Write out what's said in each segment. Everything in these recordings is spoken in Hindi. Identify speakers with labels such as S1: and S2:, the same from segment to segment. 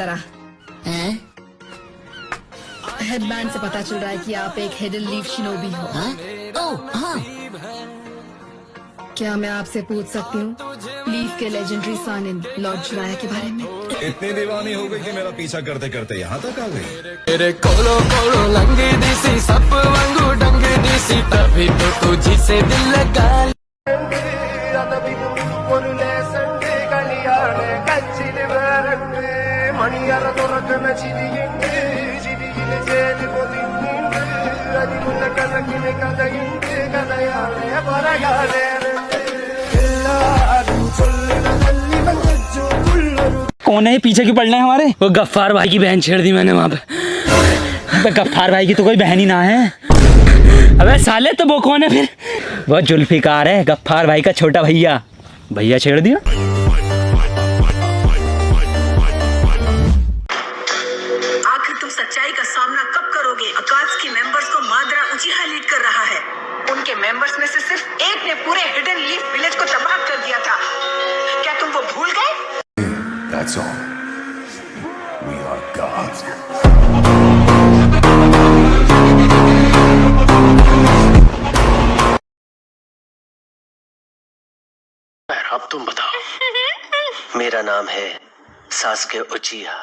S1: तरह। हेडबैंड से पता चल रहा है कि आप एक हिडन लीफ शिनोबी हो।
S2: ओह हाँ।
S1: क्या मैं आपसे पूछ सकती हूँ लीफ के लेजेंडरी सानिन लॉर्ड जिराया के बारे में?
S3: इतनी दीवानी हो गई कि मेरा पीछा करते करते यहाँ तक आ गई।
S4: तेरे कोलो कोलो लंगी दिसी सप वांगू डंगे दिसी तभी तो तुझी से दिल लगा।
S5: कौन है पीछे क्यों पड़ रहे हैं हमारे? वो गफ्फार भाई की बहन छेड़ दी मैंने वहाँ पे। गफ्फार भाई की तो कोई बहन ही ना है। अबे साले तो वो कौन है फिर? वो जुल्फिकार है, गफ्फार भाई का छोटा भैया। भैया छेड़ दिया।
S6: आखिर तुम सच्चाई का सामना कब करोगे? अकाज के मेंबर्स को मादरा उचिहा लीड कर रहा है। उनके मेंबर्स में से सिर्फ एक ने पूरे हिडन लीफ विलेज को तबाह कर दिया था। क्या तुम वो भूल गए?
S3: That's all. We are gods.
S7: अब तुम बताओ। मेरा नाम है सास्के उचिहा।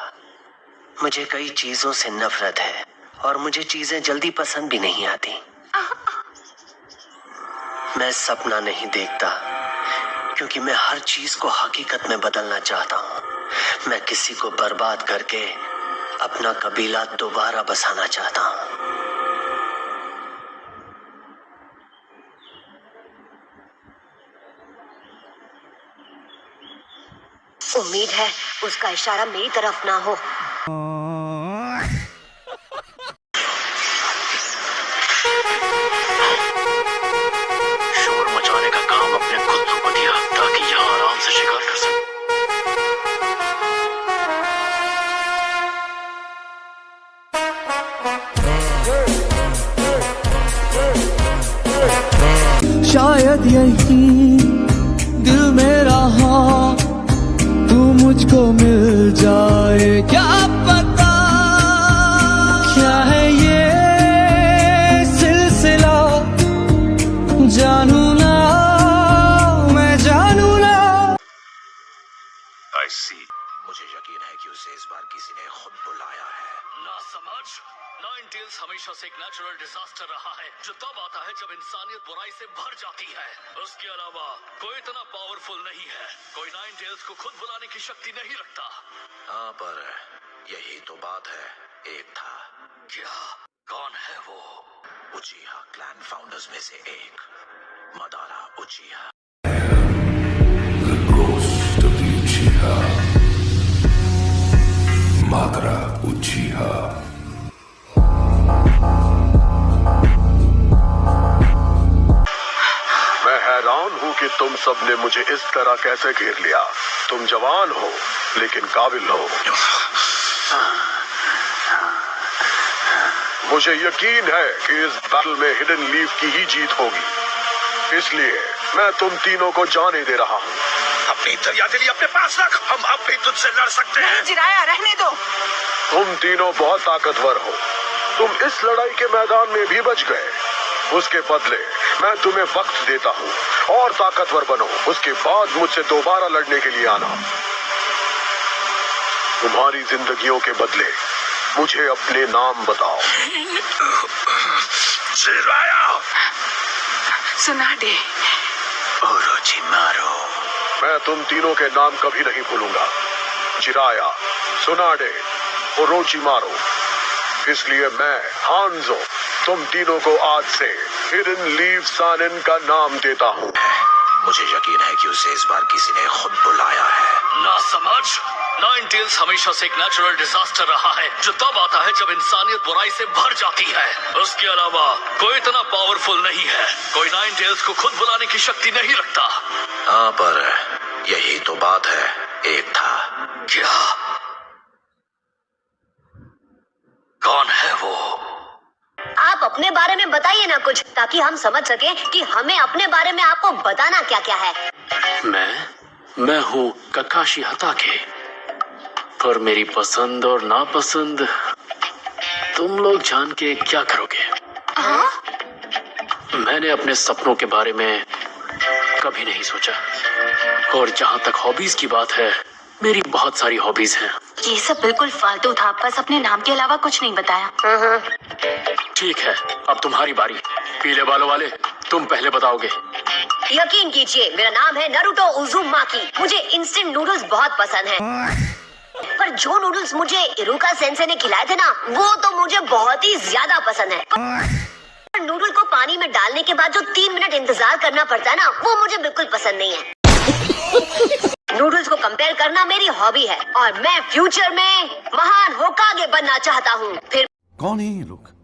S7: मुझे कई चीजों से नफरत है और मुझे चीजें जल्दी पसंद भी नहीं आती। मैं सपना नहीं देखता क्योंकि मैं हर चीज को हकीकत में बदलना चाहता हूँ। मैं किसी को बर्बाद करके अपना कबीला दोबारा बसाना चाहता हूँ।
S8: उम्मीद है उसका इशारा मेरी तरफ ना हो।
S7: शोर मचाने का काम अपने कुत्तों को दिया ताकि यहाँ आराम से शिकार कर सके।
S4: शायद यही दिल में रहा तू मुझको मिल जाए, क्या पता क्या है ये सिलसिला। जानू ना मैं जानू ना।
S7: I see. मुझे यकीन है कि उसे इस बार किसी ने खुद बुलाया है।
S9: ना समझ। नाइन टेल्स हमेशा से एक नेचुरल डिजास्टर रहा है जो तब आता है जब इंसानियत बुराई से भर जाती है। उसके अलावा कोई इतना पावरफुल नहीं है। कोई नाइन टेल्स को खुद बुलाने की शक्ति नहीं रखता।
S7: हाँ, पर यही तो बात है। एक था।
S9: क्या? कौन है वो?
S7: उचिहा क्लैन फाउंडर्स में से एक, Madara उचिहा।
S3: The ghost of the Uchiha. Madara Uchiha.
S10: मैं हैरान हूँ कि तुम सब ने मुझे इस तरह कैसे घेर लिया। तुम जवान हो लेकिन काबिल हो। मुझे यकीन है कि इस बैटल में हिडन लीफ की ही जीत होगी, इसलिए मैं तुम तीनों को जाने दे रहा हूँ।
S7: अपनी दरियादिली अपने पास रख, हम अब भी तुझसे लड़ सकते हैं।
S6: जिराया रहने दो।
S10: तुम तीनों बहुत ताकतवर हो। तुम इस लड़ाई के मैदान में भी बच गए। उसके बदले मैं तुम्हें वक्त देता हूँ और ताकतवर बनो। उसके बाद मुझसे दोबारा लड़ने के लिए आना। तुम्हारी जिंदगियों के बदले मुझे अपने नाम बताओ।
S7: जिराया,
S6: सुना दे।
S7: ओरोचिमारो।
S10: मैं तुम तीनों के नाम कभी नहीं भूलूंगा। Jiraiya, Tsunade, Orochimaru. इसलिए मैं हांजो तुम तीनों को आज से हिडन लीफ सानिन का नाम देता हूँ।
S7: मुझे यकीन है कि उसे इस बार किसी ने खुद बुलाया है।
S9: ना समझ। नाइन टेल्स हमेशा से एक नेचुरल डिजास्टर रहा है जो तब आता है जब इंसानियत बुराई से भर जाती है। उसके अलावा कोई इतना पावरफुल नहीं है। कोई नाइन टेल्स को खुद बुलाने की शक्ति नहीं रखता।
S7: हाँ, पर यही तो बात है। एक था।
S9: क्या? कौन है वो?
S8: आप अपने बारे में बताइए ना कुछ, ताकि हम समझ सके कि हमें अपने बारे में आपको बताना क्या क्या है।
S7: मैं हूँ ककाशी हताके,
S9: पर मेरी पसंद और नापसंद तुम लोग जान के क्या करोगे? मैंने अपने सपनों के बारे में कभी नहीं सोचा, और जहाँ तक हॉबीज की बात है, मेरी बहुत सारी हॉबीज हैं।
S6: ये सब बिल्कुल फालतू था, बस अपने नाम के अलावा कुछ नहीं बताया।
S9: ठीक है, अब तुम्हारी बारी। पीले बालों वाले, तुम पहले बताओगे।
S8: यकीन कीजिए, मेरा नाम है नारुतो उज़ुमाकी। मुझे इंस्टेंट नूडल्स बहुत पसंद हैं। पर जो नूडल्स मुझे इरुका सेंसे ने खिलाए थे ना, वो तो मुझे बहुत ही ज्यादा पसंद है। नूडल को पानी में डालने के बाद जो 3 मिनट इंतजार करना पड़ता है ना, वो मुझे बिल्कुल पसंद नहीं है। नूडल्स को कंपेयर करना मेरी हॉबी है, और मैं फ्यूचर में महान होकागे बनना चाहता हूँ। फिर
S10: कौन है ये लोग?